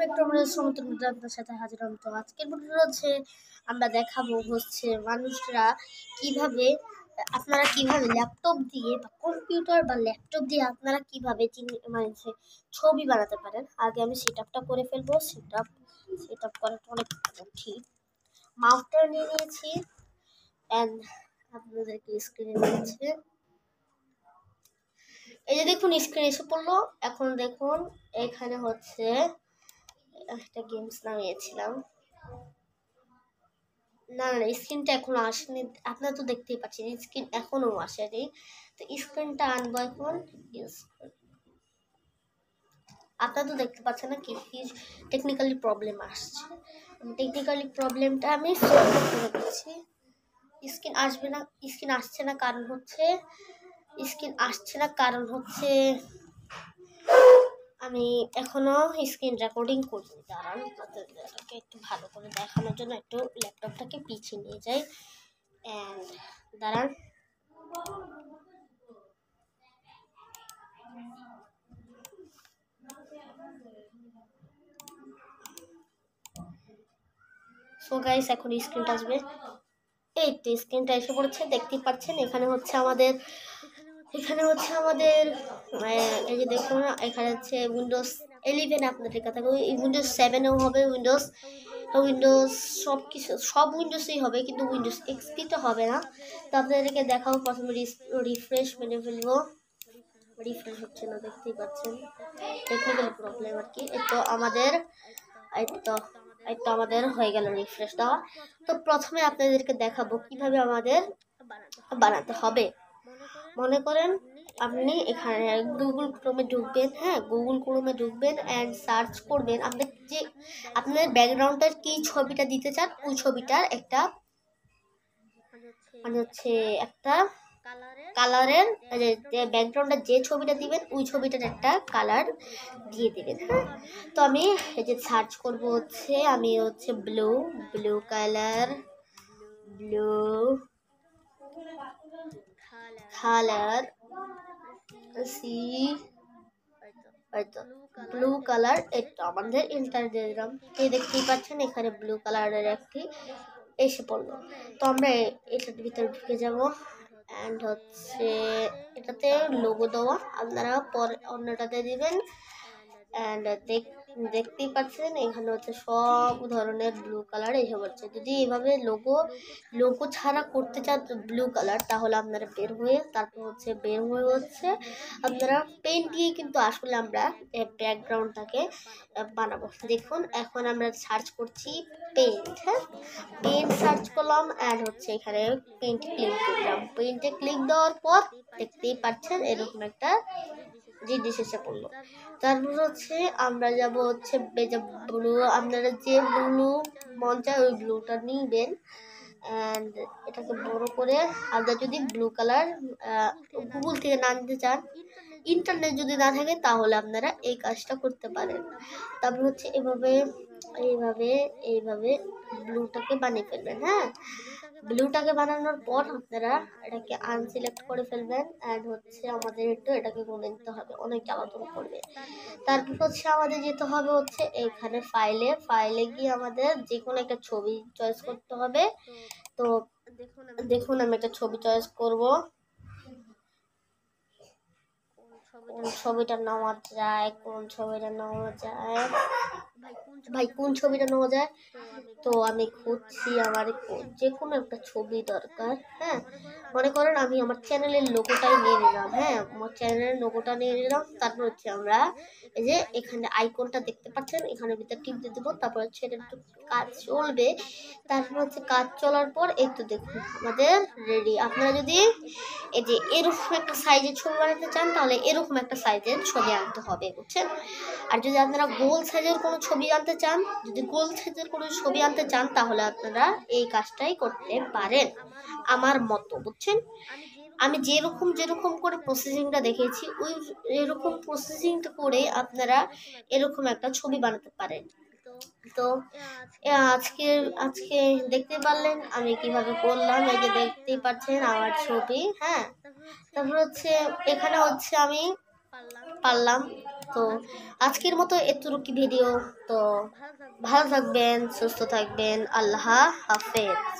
আপনার সাথে হাজির হলাম। তো আজকের ভিডিওটা হচ্ছে আমরা দেখাবো হচ্ছে মানুষরা কিভাবে আপনারা কিভাবে ল্যাপটপ দিয়ে বা কম্পিউটার বা ল্যাপটপ দিয়ে আপনারা কিভাবে ছবি বানাতে পারেন। আগে আমি সেটআপটা করে ফেলবো। সেটআপ করাটা অনেক কঠিন। মাউসটা নিয়ে নিয়েছি এন্ড আপনাদেরকে স্ক্রিনে নিয়েছে। এই যে দেখুন স্ক্রিন এসে পড়লো। এখন দেখুন এখানে হচ্ছে একটা গেমস নামিয়েছিলাম। না স্ক্রিনটা এখনো আসেনি, আপনারা তো দেখতেই পাচ্ছেন স্ক্রিন এখনো আসেনি। তো স্ক্রিনটা আনবো এখন। আপনারা তো দেখতে পাচ্ছেন না কি টেকনিক্যালি প্রবলেম আসছে। টেকনিক্যালি প্রবলেমটা আমি সলভ করে দিচ্ছি। স্ক্রিন আসবে না, স্ক্রিন আসছে না কারণ হচ্ছে আমি এখনো স্ক্রিন রেকর্ডিং করছি। দাঁড়ান আপনাদেরকে একটু ভালো করে দেখানোর জন্য একটু ল্যাপটপটাকে পিছিয়ে নিয়ে যাই। এন্ড দাঁড়ান, সো গাইস এখন স্ক্রিনটা আসবে। এই তো স্ক্রিনটা এসে পড়েছে, দেখতেই পাচ্ছেন। এখানে হচ্ছে আমাদের এই যে দেখুন এখানে হচ্ছে উইন্ডোজ 11 আপনাদের কথা উইন্ডোজ 7এও হবে, উইন্ডোজ সব উইন্ডোজই হবে, কিন্তু উইন্ডোজ এক্সপি তো হবে না। তো আপনাদেরকে দেখাবো। প্রথমে রিফ্রেশ মেনে ফেলবো। রিফ্রেশ হচ্ছে না, দেখতেই পাচ্ছেন টেকনিক্যাল প্রবলেম আর কি। এই তো আমাদের হয়ে গেল রিফ্রেশ দেওয়া। তো প্রথমে আপনাদেরকে দেখাবো কিভাবে আমাদের বানাতে হবে। মনে করেন আপনি এখানে গুগল ক্রোমে ঢুকবেন। হ্যাঁ, গুগল ক্রোমে ঢুকবেন এন্ড সার্চ করবেন আপনার ব্যাকগ্রাউন্ডের কি ছবিটা দিতে চান, ওই ছবিটার একটা একটা কালারের ব্যাকগ্রাউন্ডে যে ছবিটা দিবেন ওই ছবিটার একটা কালার দিয়ে দিবেন। হ্যাঁ, তো আমি এই যে সার্চ করব হচ্ছে আমি হচ্ছে ব্লু কালার ব্লু কালার এটা আমাদের এন্টার দিয়ে দিলাম। এই দেখতেই পাচ্ছেন এখানে ব্লু কালারের একটি এসে পড়লো। তো আমরা এটার ভিতরে ঢুকে যাব এন্ড হচ্ছে এটাতে লোগো দেওয়া, আপনারা পরে অন্যটাতে দিবেন। এন্ড দেখতেই পাচ্ছেন এখানে হচ্ছে সব ধরনের ব্লু কালার এসে পড়ছে। যদি এভাবে লোগো ছাড়া করতে চান ব্লু কালার, তাহলে আপনারা বের হয়ে হচ্ছে আপনারা পেইন্ট দিয়ে কিন্তু আসলে আমরা ব্যাকগ্রাউন্ডটাকে বানাবো। দেখুন এখন আমরা সার্চ করছি পেইন্ট। হ্যাঁ, পেইন্ট সার্চ করলাম এন্ড হচ্ছে এখানে পেইন্ট ক্লিক করলাম। পেইন্টে ক্লিক দেওয়ার পর দেখতেই পাচ্ছেন এরকম একটা জিনিস এসে পড়লো। তারপর হচ্ছে আমরা যাব হচ্ছে ব্লু, আপনারা যে ব্লু মন চায় ওই ব্লুটা নিবেন এন্ড এটাকে বড় করে। আপনারা যদি ব্লু কালার গুগল থেকে না নিতে চান, ইন্টারনেট যদি না থাকে, তাহলে আপনারা এই কাজটা করতে পারেন। তারপর হচ্ছে এইভাবে ব্লুটাকে বানিয়ে ফেলবেন। হ্যাঁ, ব্লুটাকে বানানোর পর আপনারা এটাকে আনসিলেক্ট করে ফেলবেন এন্ড হচ্ছে আমাদের এটাকে করে নিতে হবে, অনেক জ্বালাতন করবে। তারপর হচ্ছে আমাদের যেতে হবে হচ্ছে এখানে ফাইলে গিয়ে আমাদের যে কোনো একটা ছবি চয়েস করতে হবে। তো দেখুন আমি একটা ছবি চয়েস করব। কোন ছবিটা নেওয়া যায় ভাই কোন ছবিটা নেওয়া যায়। তো আমি খুঁজছি, আমার যে কোনো একটা ছবি দরকার। হ্যাঁ, মনে করেন আমি আমার চ্যানেলের লোগোটাই নিয়ে নিলাম। হ্যাঁ, আমার চ্যানেলের লোগোটা নিয়ে নিলাম। তারপর হচ্ছে আমরা এই যে এখানে আইকনটা দেখতে পাচ্ছেন, এখানে ভিতরে টিপ দিয়ে দেবো। তারপর হচ্ছে এটা একটু কাজ চলবে। তারপর হচ্ছে কাজ চলার পর এই তো দেখুন আমাদের রেডি। আপনারা যদি এই যে এরকম একটা সাইজের ছবি বানাতে চান, তাহলে এরকম একটা সাইজের ছবি আনতে হবে, বুঝছেন। আর যদি আপনারা গোল সাইজের কোনো ছবি আনতে চান, তাহলে আপনারা এই কাজটাই করতে পারেন আমার মতো, বুঝছেন। আমি যেরকম করে প্রসেসিংটা দেখেছি ওই এরকম প্রসেসিংটা করে আপনারা এরকম একটা ছবি বানাতে পারেন। তো আজকে দেখতে পারলেন আমি কিভাবে করলাম। এই যে দেখতেই পাচ্ছেন আমার ছবি। হ্যাঁ, তারপর হচ্ছে এখানে হচ্ছে আমি পারলাম তো আজকের মতো এতটুকু ভিডিও। তো ভালো থাকবেন, সুস্থ থাকবেন, আল্লাহ হাফেজ।